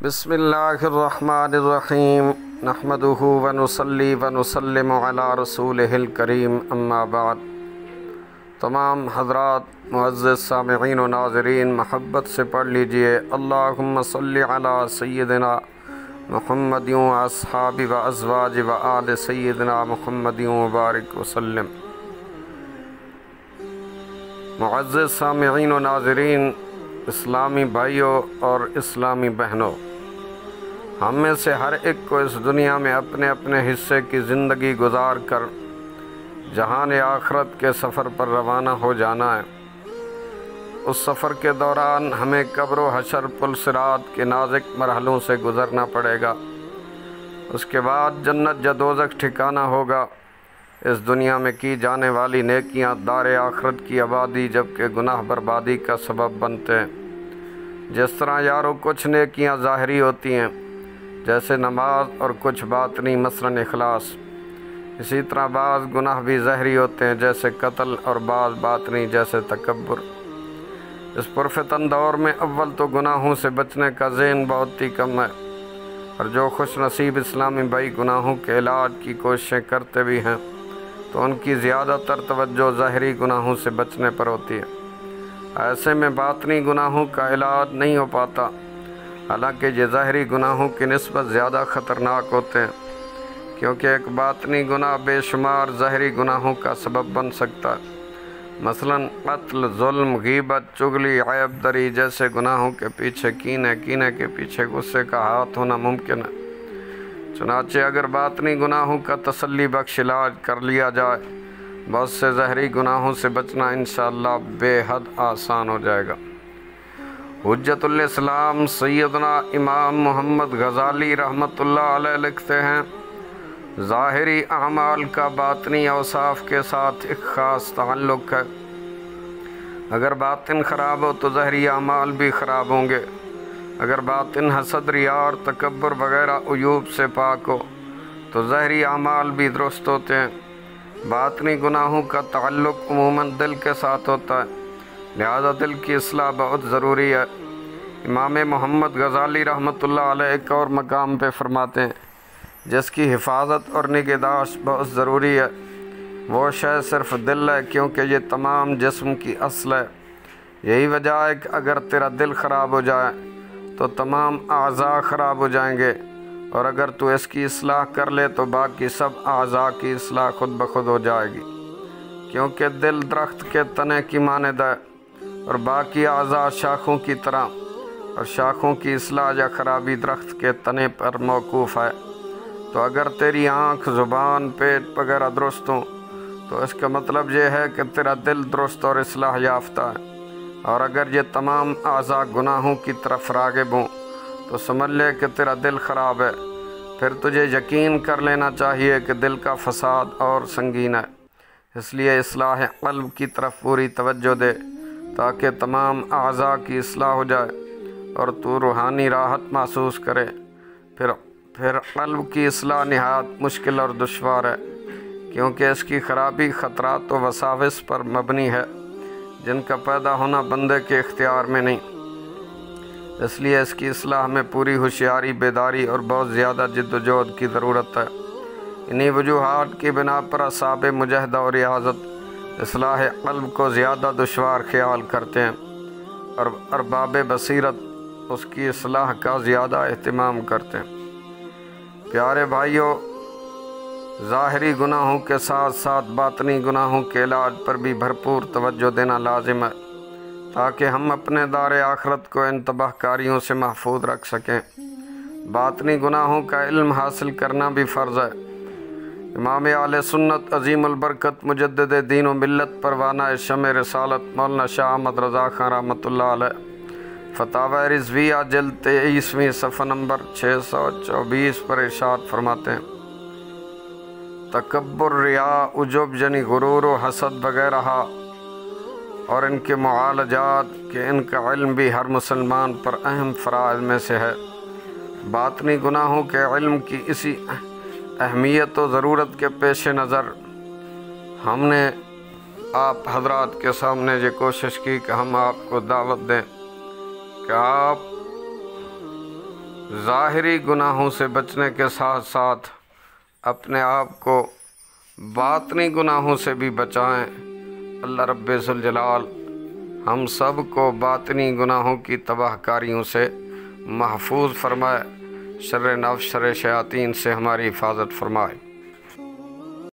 بسم اللہ الرحمن الرحیم نحمدہ ونصلی ونسلم علی رسولہ الکریم اما بعد۔ تمام حضرات معزز سامعین و ناظرین محبت سے پڑھ لیجئے اللہم صلی علی سیدنا محمد و اصحاب و ازواج و آل سیدنا محمد مبارک وسلم۔ معزز سامعین و ناظرین، اسلامی بھائیوں اور اسلامی بہنوں، ہم میں سے ہر ایک کو اس دنیا میں اپنے اپنے حصے کی زندگی گزار کر جہان آخرت کے سفر پر روانہ ہو جانا ہے۔ اس سفر کے دوران ہمیں قبر و حشر پل صراط کے نازک مرحلوں سے گزرنا پڑے گا۔ اس کے بعد جنت یا دوزخ ٹھکانہ ہوگا۔ اس دنیا میں کی جانے والی نیکیاں دار آخرت کی آبادی جبکہ گناہ بربادی کا سبب بنتے ہیں۔ جس طرح یاروں کچھ نیکیاں ظاہری ہوتی ہیں جیسے نماز اور کچھ باطنی مثلاً اخلاص، اسی طرح بعض گناہ بھی ظاہری ہوتے ہیں جیسے قتل اور بعض باطنی جیسے تکبر۔ اس پرفتن دور میں اول تو گناہوں سے بچنے کا ذہن بہت ہی کم ہے، اور جو خوش نصیب اسلامی بھائی گناہوں کے علاج کی کوششیں کرتے بھی ہیں تو ان کی زیادہ تر توجہ ظاہری گناہوں سے بچنے پر ہوتی ہے۔ ایسے میں باطنی گناہوں کا علاج نہیں ہو پاتا، حالانکہ یہ ظاہری گناہوں کی نسبت زیادہ خطرناک ہوتے ہیں، کیونکہ ایک باطنی گناہ بے شمار ظاہری گناہوں کا سبب بن سکتا ہے۔ مثلاً قتل، ظلم، غیبت، چغلی، عیب دری جیسے گناہوں کے پیچھے کینے کے پیچھے غصے کا ہاتھ ہونا ممکن ہے۔ چنانچہ اگر باطنی گناہوں کا تسلی بخش علاج کر لیا جائے، بہت سے ظاہری گناہوں سے بچنا انشاءاللہ بے حد آسان ہو جائے گا۔ حجت الاسلام سیدنا امام محمد غزالی رحمۃ اللہ علیہ لکھتے ہیں، ظاہری اعمال کا باطنی اوصاف کے ساتھ ایک خاص تعلق ہے۔ اگر باطن خراب ہو تو ظاہری اعمال بھی خراب ہوں گے۔ اگر باطن حسد، ریا اور تکبر وغیرہ عیوب سے پاک ہو تو ظاہری اعمال بھی درست ہوتے ہیں۔ باطنی گناہوں کا تعلق عموماً دل کے ساتھ ہوتا ہے، لہذا دل کی اصلاح بہت ضروری ہے۔ امام محمد غزالی رحمۃ اللہ علیہ ایک اور مقام پہ فرماتے ہیں، جس کی حفاظت اور نگہداشت بہت ضروری ہے وہ شے صرف دل ہے، کیونکہ یہ تمام جسم کی اصل ہے۔ یہی وجہ ہے کہ اگر تیرا دل خراب ہو جائے تو تمام اعضاء خراب ہو جائیں گے، اور اگر تو اس کی اصلاح کر لے تو باقی سب اعضاء کی اصلاح خود بخود ہو جائے گی، کیونکہ دل درخت کے تنے کی مانند ہے اور باقی اعضاء شاخوں کی طرح، اور شاخوں کی اصلاح یا خرابی درخت کے تنے پر موقوف ہے۔ تو اگر تیری آنکھ، زبان، پیٹ وغیرہ درست ہوں تو اس کا مطلب یہ ہے کہ تیرا دل درست اور اصلاح یافتہ ہے، اور اگر یہ تمام اعضاء گناہوں کی طرف راغب ہوں تو سمجھ لے کہ تیرا دل خراب ہے۔ پھر تجھے یقین کر لینا چاہیے کہ دل کا فساد اور سنگین ہے۔ اس لیے اصلاح قلب کی طرف پوری توجہ دے تاکہ تمام اعضاء کی اصلاح ہو جائے اور تو روحانی راحت محسوس کرے۔ پھر قلب کی اصلاح نہایت مشکل اور دشوار ہے، کیونکہ اس کی خرابی خطرات و وساوس پر مبنی ہے جن کا پیدا ہونا بندے کے اختیار میں نہیں۔ اس لیے اس کی اصلاح میں پوری ہوشیاری، بیداری اور بہت زیادہ جد و جہد کی ضرورت ہے۔ انہی وجوہات کی بنا پر اصحاب مجاہدہ اور ریاضت اصلاح قلب کو زیادہ دشوار خیال کرتے ہیں، اور ارباب بصیرت اس کی اصلاح کا زیادہ اہتمام کرتے ہیں۔ پیارے بھائیوں، ظاہری گناہوں کے ساتھ ساتھ باطنی گناہوں کے علاج پر بھی بھرپور توجہ دینا لازم ہے تاکہ ہم اپنے دار آخرت کو ان تباہ کاریوں سے محفوظ رکھ سکیں۔ باطنی گناہوں کا علم حاصل کرنا بھی فرض ہے۔ امام اہل سنت عظیم البرکت مجدد دین و ملت پروانہ شمع رسالت مولانا شاہ احمد رضا خان رحمۃ اللہ علیہ فتاوی رضویہ جلد 23ویں صفحہ نمبر 624 پر ارشاد فرماتے ہیں، تکبر، ریا، عجب یعنی غرور و حسد وغیرہ اور ان کے معالجات کہ ان کا علم بھی ہر مسلمان پر اہم فرائض میں سے ہے۔ باطنی گناہوں کے علم کی اسی اہمیت و ضرورت کے پیش نظر ہم نے آپ حضرات کے سامنے یہ کوشش کی کہ ہم آپ کو دعوت دیں کہ آپ ظاہری گناہوں سے بچنے کے ساتھ ساتھ اپنے آپ کو باطنی گناہوں سے بھی بچائیں۔ اللہ رب ذوالجلال ہم سب کو باطنی گناہوں کی تباہ کاریوں سے محفوظ فرمائے، شر نفس شر شیاطین سے ہماری حفاظت فرمائے۔